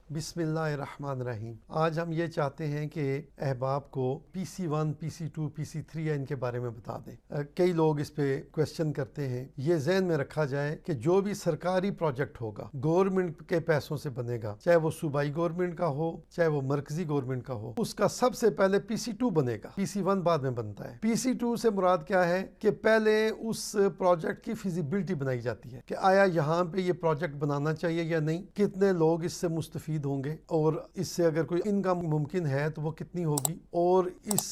بسم اللہ الرحمن الرحیم۔ آج ہم یہ چاہتے ہیں کہ احباب کو PC1 PC2 PC3 یا ان کے بارے میں بتا دیں۔ کئی لوگ اس پہ کویسچن کرتے ہیں۔ یہ ذہن میں رکھا جائے کہ جو بھی سرکاری پروجیکٹ ہوگا گورنمنٹ کے پیسوں سے بنے گا، چاہے وہ صوبائی گورنمنٹ کا ہو چاہے وہ مرکزی گورنمنٹ کا ہو، اس کا سب سے پہلے PC2 بنے گا، PC1 بعد میں بنتا ہے۔ PC2 سے مراد کیا ہے کہ پہلے اس پروجیکٹ کی فیزیبلٹی بنائی جاتی ہے کہ آیا یہاں پہ یہ پروجیکٹ بنانا چاہیے یا نہیں، کتنے لوگ اس سے مستفید ہوں گے، اور اس سے اگر کوئی انکم ممکن ہے تو وہ کتنی ہوگی، اور اس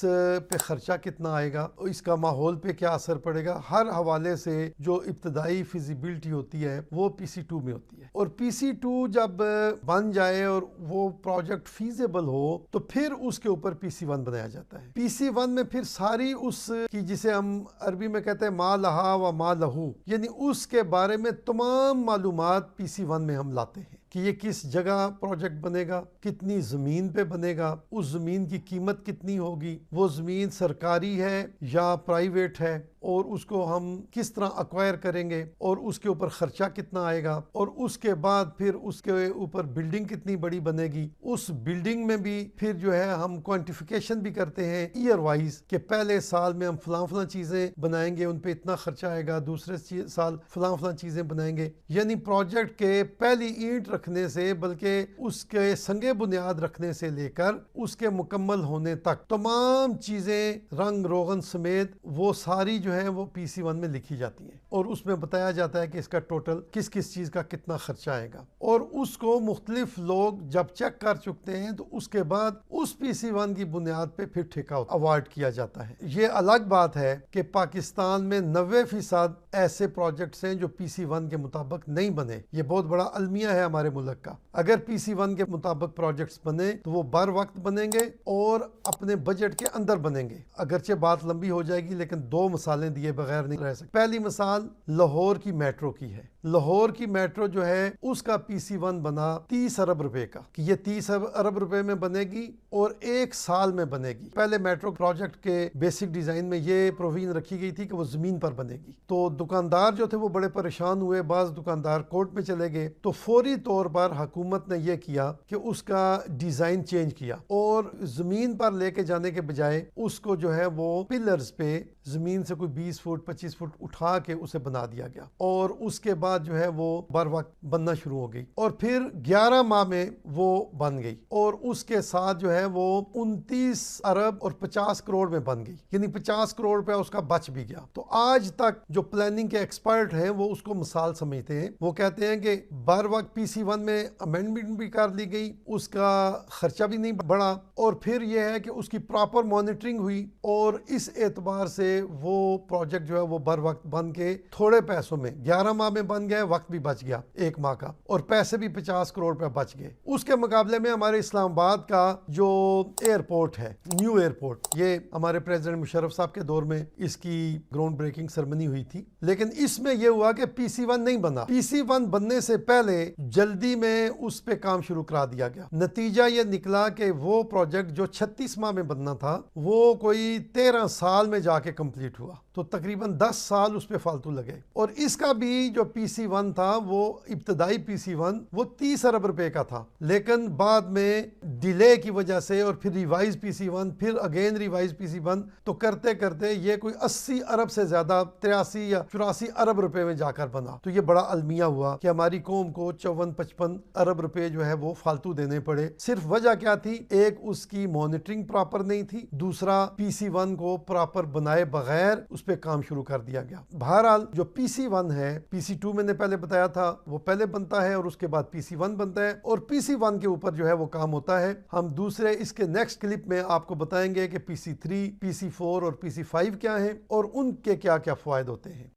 پہ خرچہ کتنا آئے گا، اور اس کا ماحول پہ کیا اثر پڑے گا۔ ہر حوالے سے جو ابتدائی فیزیبلٹی ہوتی ہے وہ PC2 میں ہوتی ہے، اور PC2 جب بن جائے اور وہ پروجیکٹ فیزیبل ہو تو پھر اس کے اوپر PC1 بنایا جاتا ہے۔ PC1 میں پھر ساری اس کی، جسے ہم عربی میں کہتے ہیں ما لہا و ما لہو، یعنی اس کے بارے میں تمام معلومات PC1 میں ہم لاتے ہیں کہ یہ کس جگہ پروجیکٹ بنے گا، کتنی زمین پہ بنے گا، اس زمین کی قیمت کتنی ہوگی، وہ زمین سرکاری ہے یا پرائیویٹ ہے، اور اس کو ہم کس طرح ایکوائر کریں گے، اور اس کے اوپر خرچہ کتنا آئے گا، اور اس کے بعد پھر اس کے اوپر بلڈنگ کتنی بڑی بنے گی۔ اس بلڈنگ میں بھی پھر جو ہے ہم کوانٹیفیکیشن بھی کرتے ہیں ایئر وائز کہ پہلے سال میں ہم فلاں چیزیں بنائیں گے، ان پہ اتنا خرچہ آئے گا، دوسرے سال فلاں چیزیں بنائیں گے۔ یعنی پروجیکٹ کے پہلی اینٹ رکھنے سے، بلکہ اس کے سنگ بنیاد رکھنے سے لے کر اس کے مکمل ہونے تک تمام چیزیں رنگ روغن سمیت وہ ساری جو ہے وہ PC1 میں لکھی جاتی ہیں، اور اس میں بتایا جاتا ہے کہ اس کا ٹوٹل کس چیز کا کتنا خرچہ آئے گا، اور اس کو مختلف لوگ جب چیک کر چکتے ہیں تو اس کے بعد اس PC1 کی بنیاد پہ پھر ٹھیکہ اوارڈ کیا جاتا ہے۔ یہ الگ بات ہے کہ پاکستان میں 90% ایسے پروجیکٹس ہیں جو PC1 کے مطابق نہیں بنے۔ یہ بہت بڑا المیہ ہے ہمارے ملک کا۔ اگر PC1 کے مطابق پروجیکٹس بنے تو وہ بر وقت بنیں گے اور اپنے بجٹ کے اندر بنیں گے۔ اگرچہ بات لمبی ہو جائے گی لیکن دو مثالیں دیے بغیر نہیں رہ سکتے۔ پہلی مثال لاہور کی میٹرو کی ہے۔ لاہور کی میٹرو جو ہے اس کا PC1 بنا 30 ارب روپے کا، کہ یہ 30 ارب روپے میں بنے گی اور 1 سال میں بنے گی۔ پہلے میٹرو پروجیکٹ کے بیسک ڈیزائن میں یہ پروویژن رکھی گئی تھی کہ وہ زمین پر بنے گی، تو دکاندار جو تھے وہ بڑے پریشان ہوئے، بعض دکاندار کورٹ میں چلے گئے، تو فوری طور پر حکومت نے یہ کیا کہ اس کا ڈیزائن چینج کیا، اور زمین پر لے کے جانے کے بجائے اس کو جو ہے وہ پلرز پہ زمین سے کوئی 20 فٹ 25 فٹ اٹھا کے اسے بنا دیا گیا، اور اس کے بعد جو ہے وہ بر وقت بننا شروع ہو گئی، اور پھر 11 ماہ میں وہ بن گئی، اور اس کے ساتھ جو ہے وہ 29 ارب اور 50 کروڑ میں بن گئی، یعنی 50 کروڑ روپیہ اس کا بچ بھی گیا۔ تو آج تک جو پلاننگ کے ایکسپرٹ ہیں وہ اس کو مثال سمجھتے ہیں، وہ کہتے ہیں کہ بر وقت PC1 میں امینڈمنٹ بھی کر لی گئی، اس کا خرچہ بھی نہیں بڑھا، اور پھر یہ ہے کہ اس کی پراپر مانیٹرنگ ہوئی، اور اس اعتبار سے وہ پروجیکٹ جو ہے وہ بر وقت بن کے تھوڑے پیسوں میں 11 ماہ میں بن گیا، وقت بھی بچ گیا 1 ماہ کا، اور پیسے بھی 50 کروڑ روپے بچ گئے۔ اس کے مقابلے میں ہمارے اسلام آباد کا جو ایئرپورٹ ہے، نیو ایئرپورٹ، یہ ہمارے پریزیڈنٹ مشرف صاحب کے دور میں اس کی گراؤنڈ بریکنگ سرمنی ہوئی تھی، لیکن اس میں یہ ہوا کہ PC1 نہیں بنا۔ PC1 بننے سے پہلے جلدی میں اس پہ کام شروع کرا دیا گیا۔ نتیجہ یہ نکلا کہ وہ پروجیکٹ جو 36 ماہ میں بننا تھا وہ کوئی 13 سال میں جا کے کمپلیٹ ہوا، تو تقریباً 10 سال اس پہ فالتو لگے۔ اور اس کا بھی جو PC1 تھا، وہ ابتدائی PC1 وہ 30 ارب روپے کا تھا، لیکن بعد میں ڈیلے کی وجہ سے اور پھر ریوائز PC1، پھر اگین ریوائز PC1، تو کرتے کرتے یہ کوئی 80 ارب سے زیادہ 83 یا 84 ارب روپے میں جا کر بنا۔ تو یہ بڑا المیہ ہوا کہ ہماری قوم کو 54-55 ارب روپے جو ہے وہ فالتو دینے پڑے۔ صرف وجہ کیا تھی؟ ایک اس کی مانیٹرنگ پراپر نہیں تھی، دوسرا PC1 کو پراپر بنائے بغیر اس پہ کام شروع کر دیا گیا۔ بہرحال جو PC1 ہے، PC2 میں نے پہلے بتایا تھا وہ پہلے بنتا ہے، اور اس کے بعد PC1 بنتا ہے، اور PC1 کے اوپر جو ہے وہ کام ہوتا ہے۔ ہم دوسرے اس کے نیکسٹ کلپ میں آپ کو بتائیں گے کہ PC3 PC4 اور PC5 کیا ہیں اور ان کے کیا کیا فوائد ہوتے ہیں۔